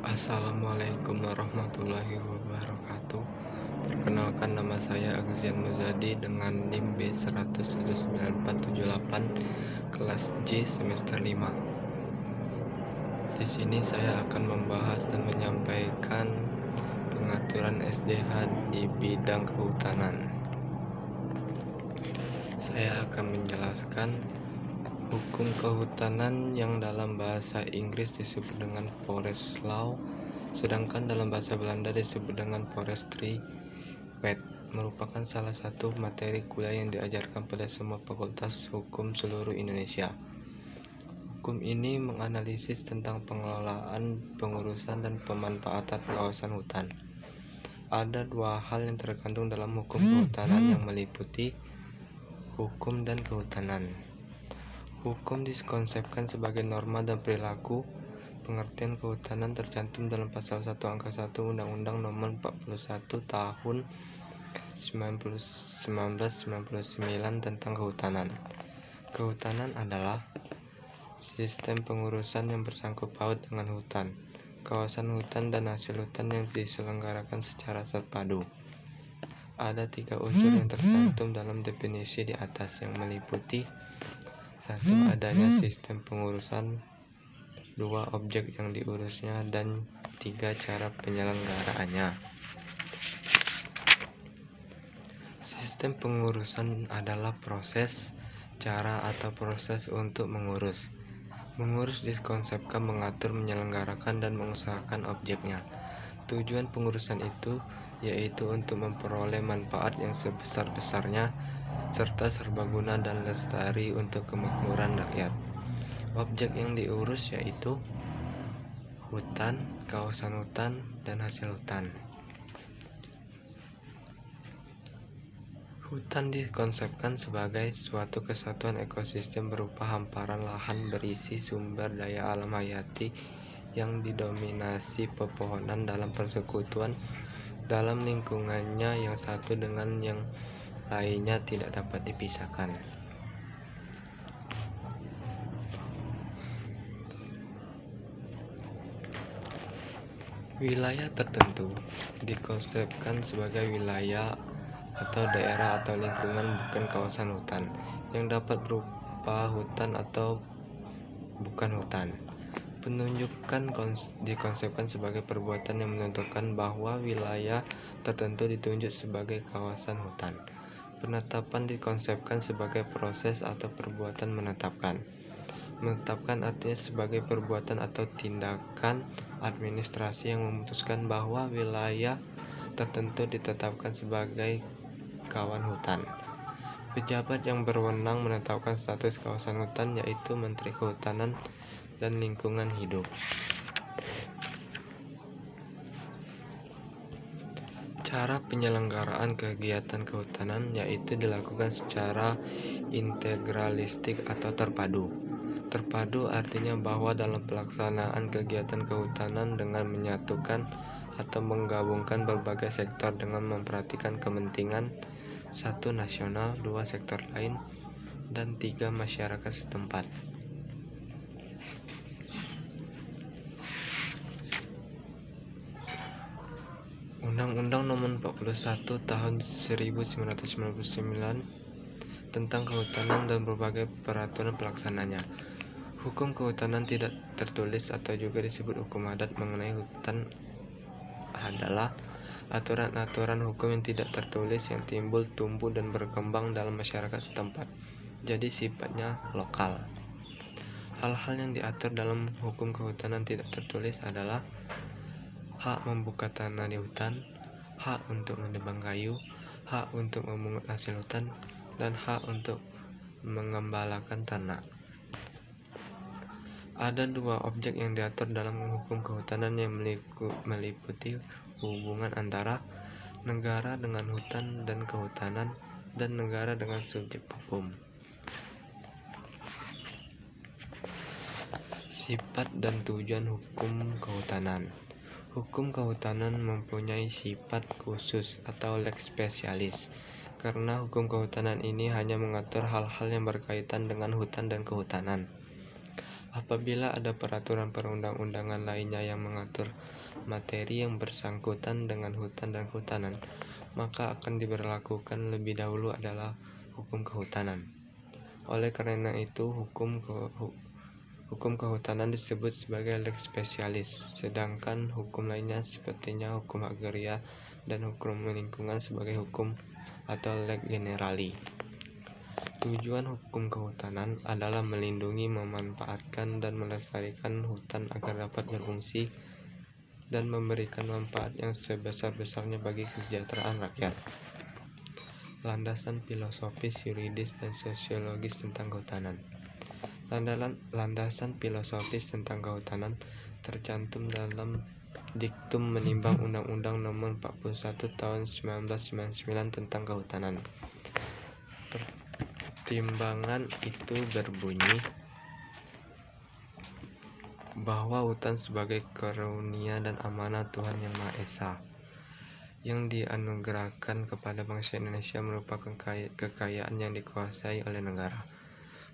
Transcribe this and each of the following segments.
Assalamualaikum warahmatullahi wabarakatuh. Perkenalkan, nama saya Agzian Muzadi dengan NIM B1009478 kelas J semester 5. Di sini saya akan membahas dan menyampaikan pengaturan SDH di bidang kehutanan. Saya akan menjelaskan hukum kehutanan yang dalam bahasa Inggris disebut dengan Forest Law, sedangkan dalam bahasa Belanda disebut dengan Forestry Wet, merupakan salah satu materi kuliah yang diajarkan pada semua fakultas hukum seluruh Indonesia. Hukum ini menganalisis tentang pengelolaan, pengurusan, dan pemanfaatan kawasan hutan. Ada dua hal yang terkandung dalam hukum kehutanan yang meliputi hukum dan kehutanan. Hukum dikonsepkan sebagai norma dan perilaku. Pengertian kehutanan tercantum dalam pasal 1 angka 1 Undang-Undang Nomor 41 Tahun 1999 tentang kehutanan. Kehutanan adalah sistem pengurusan yang bersangkut paut dengan hutan, kawasan hutan, dan hasil hutan yang diselenggarakan secara terpadu. Ada 3 unsur yang tercantum dalam definisi di atas, yang meliputi: 1. Adanya sistem pengurusan, 2. Objek yang diurusnya, dan 3. Cara penyelenggaraannya. Sistem pengurusan adalah proses, cara, atau proses untuk mengurus. Mengurus dikonsepkan mengatur, menyelenggarakan, dan mengusahakan objeknya. Tujuan pengurusan itu yaitu untuk memperoleh manfaat yang sebesar-besarnya serta serbaguna dan lestari untuk kemakmuran rakyat. Objek yang diurus yaitu hutan, kawasan hutan, dan hasil hutan. Hutan dikonsepkan sebagai suatu kesatuan ekosistem berupa hamparan lahan berisi sumber daya alam hayati yang didominasi pepohonan dalam persekutuan dalam lingkungannya yang satu dengan yang lainnya tidak dapat dipisahkan. Wilayah tertentu dikonsepkan sebagai wilayah atau daerah atau lingkungan bukan kawasan hutan, yang dapat berupa hutan atau bukan hutan. Penunjukan dikonsepkan sebagai perbuatan yang menentukan bahwa wilayah tertentu ditunjuk sebagai kawasan hutan. Penetapan dikonsepkan sebagai proses atau perbuatan menetapkan. Menetapkan artinya sebagai perbuatan atau tindakan administrasi yang memutuskan bahwa wilayah tertentu ditetapkan sebagai kawan hutan. Pejabat yang berwenang menetapkan status kawasan hutan yaitu Menteri Kehutanan dan Lingkungan Hidup. Cara penyelenggaraan kegiatan kehutanan yaitu dilakukan secara integralistik atau terpadu. Terpadu artinya bahwa dalam pelaksanaan kegiatan kehutanan dengan menyatukan atau menggabungkan berbagai sektor dengan memperhatikan kepentingan 1. Nasional, 2. Sektor lain, dan 3. Masyarakat setempat. Undang-Undang Nomor 41 Tahun 1999 tentang kehutanan dan berbagai peraturan pelaksananya. Hukum kehutanan tidak tertulis atau juga disebut hukum adat mengenai hutan adalah aturan-aturan hukum yang tidak tertulis yang timbul, tumbuh, dan berkembang dalam masyarakat setempat, jadi sifatnya lokal. Hal-hal yang diatur dalam hukum kehutanan tidak tertulis adalah hak membuka tanah di hutan, hak untuk menebang kayu, hak untuk memungut hasil hutan, dan hak untuk mengembalakan tanah. Ada 2 objek yang diatur dalam hukum kehutanan yang meliputi hubungan antara negara dengan hutan dan kehutanan, dan negara dengan subjek hukum. Sifat dan tujuan hukum kehutanan. Hukum kehutanan mempunyai sifat khusus atau lex specialis, karena hukum kehutanan ini hanya mengatur hal-hal yang berkaitan dengan hutan dan kehutanan. Apabila ada peraturan perundang-undangan lainnya yang mengatur materi yang bersangkutan dengan hutan dan kehutanan, maka akan diberlakukan lebih dahulu adalah hukum kehutanan. Oleh karena itu, hukum kehutanan disebut sebagai lex specialis, sedangkan hukum lainnya sepertinya hukum agraria dan hukum lingkungan sebagai hukum atau lex generali. Tujuan hukum kehutanan adalah melindungi, memanfaatkan, dan melestarikan hutan agar dapat berfungsi dan memberikan manfaat yang sebesar-besarnya bagi kesejahteraan rakyat. Landasan filosofis, yuridis, dan sosiologis tentang kehutanan. Landasan filosofis tentang kehutanan tercantum dalam Diktum menimbang Undang-Undang Nomor 41 Tahun 1999 tentang Kehutanan. Pertimbangan itu berbunyi bahwa hutan sebagai karunia dan amanah Tuhan Yang Maha Esa yang dianugerahkan kepada bangsa Indonesia merupakan kekayaan yang dikuasai oleh negara,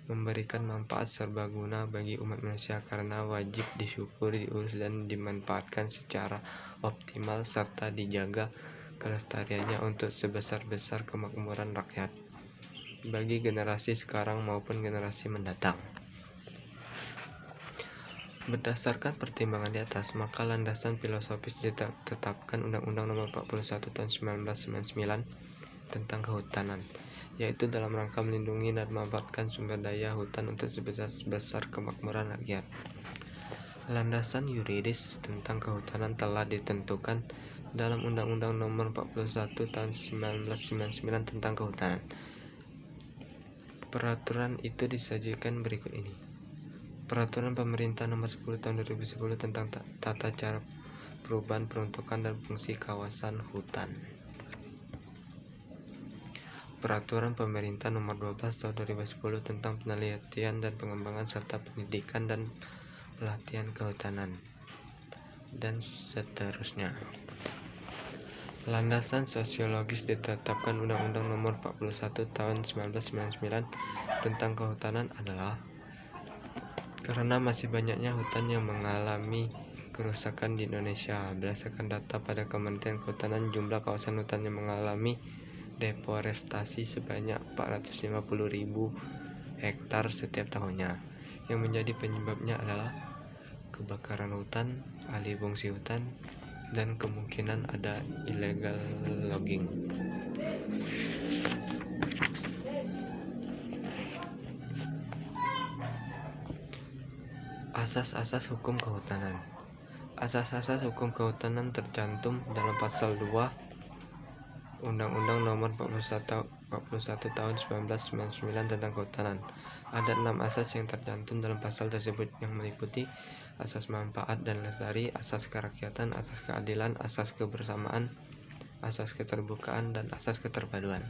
memberikan manfaat serbaguna bagi umat manusia karena wajib disyukuri, diurus, dan dimanfaatkan secara optimal serta dijaga kelestariannya untuk sebesar-besar kemakmuran rakyat bagi generasi sekarang maupun generasi mendatang. Berdasarkan pertimbangan di atas, maka landasan filosofis ditetapkan Undang-Undang Nomor 41 Tahun 1999 tentang Kehutanan, yaitu dalam rangka melindungi dan memanfaatkan sumber daya hutan untuk sebesar-besar kemakmuran rakyat. Landasan yuridis tentang kehutanan telah ditentukan dalam Undang-Undang Nomor 41 Tahun 1999 tentang Kehutanan. Peraturan itu disajikan berikut ini. Peraturan Pemerintah Nomor 10 Tahun 2010 tentang tata cara perubahan peruntukan dan fungsi kawasan hutan. Peraturan Pemerintah Nomor 12 Tahun 2010 tentang penelitian dan pengembangan serta pendidikan dan pelatihan kehutanan, dan seterusnya. Landasan sosiologis ditetapkan Undang-Undang Nomor 41 Tahun 1999 tentang Kehutanan adalah karena masih banyaknya hutan yang mengalami kerusakan di Indonesia. Berdasarkan data pada Kementerian Kehutanan, jumlah kawasan hutan yang mengalami deforestasi sebanyak 450.000 hektar setiap tahunnya. Yang menjadi penyebabnya adalah kebakaran hutan, alih fungsi hutan, dan kemungkinan ada illegal logging. Asas-asas hukum kehutanan. Asas-asas hukum kehutanan tercantum dalam pasal 2 Undang-Undang Nomor 41 Tahun 1999 tentang Kehutanan. Ada 6 asas yang tercantum dalam pasal tersebut yang meliputi asas manfaat dan lestari, asas kerakyatan, asas keadilan, asas kebersamaan, asas keterbukaan, dan asas keterpaduan.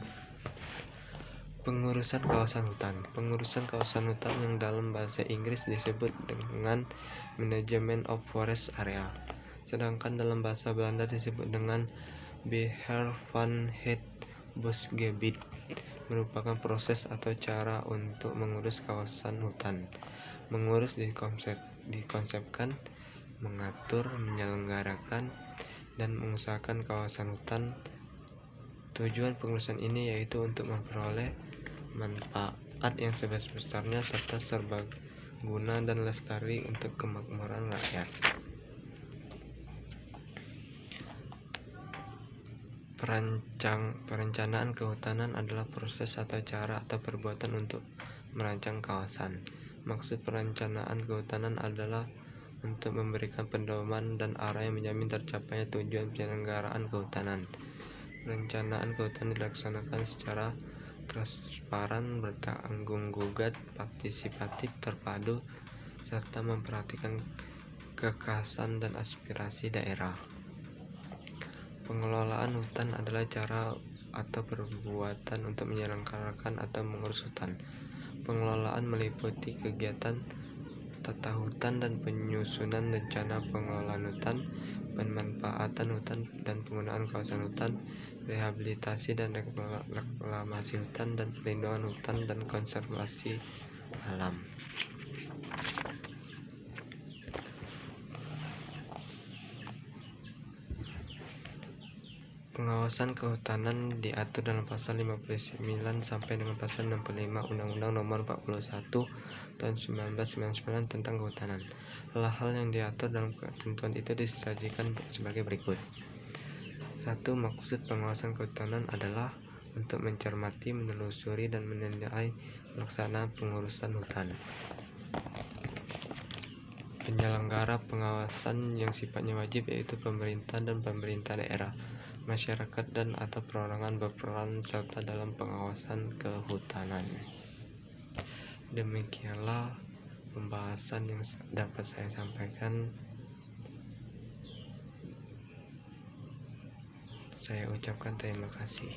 Pengurusan kawasan hutan. Pengurusan kawasan hutan yang dalam bahasa Inggris disebut dengan Management of Forest Area, sedangkan dalam bahasa Belanda disebut dengan Beheer van het Bosgebied, merupakan proses atau cara untuk mengurus kawasan hutan. Mengurus dikonsepkan mengatur, menyelenggarakan, dan mengusahakan kawasan hutan. Tujuan pengurusan ini yaitu untuk memperoleh manfaat yang sebesar-besarnya serta serbaguna dan lestari untuk kemakmuran rakyat. Perencanaan kehutanan adalah proses atau cara atau perbuatan untuk merancang kawasan. Maksud perencanaan kehutanan adalah untuk memberikan pedoman dan arah yang menjamin tercapainya tujuan penyelenggaraan kehutanan. Perencanaan kehutanan dilaksanakan secara transparan, bertanggung jawab, partisipatif, terpadu, serta memperhatikan kekhasan dan aspirasi daerah. Pengelolaan hutan adalah cara atau perbuatan untuk menyelenggarakan atau mengurus hutan. Pengelolaan meliputi kegiatan tata hutan dan penyusunan rencana pengelolaan hutan, pemanfaatan hutan dan penggunaan kawasan hutan, rehabilitasi dan reklamasi hutan, dan perlindungan hutan dan konservasi alam. Pengawasan kehutanan diatur dalam pasal 59 sampai dengan pasal 65 Undang-Undang Nomor 41 Tahun 1999 tentang Kehutanan. Hal-hal yang diatur dalam ketentuan itu disajikan sebagai berikut. 1. Maksud pengawasan kehutanan adalah untuk mencermati, menelusuri, dan menilai pelaksanaan pengurusan hutan. Penyelenggara pengawasan yang sifatnya wajib yaitu pemerintah dan pemerintah daerah, masyarakat dan atau perorangan berperan serta dalam pengawasan kehutanan. Demikianlah pembahasan yang dapat saya sampaikan. Saya ucapkan terima kasih.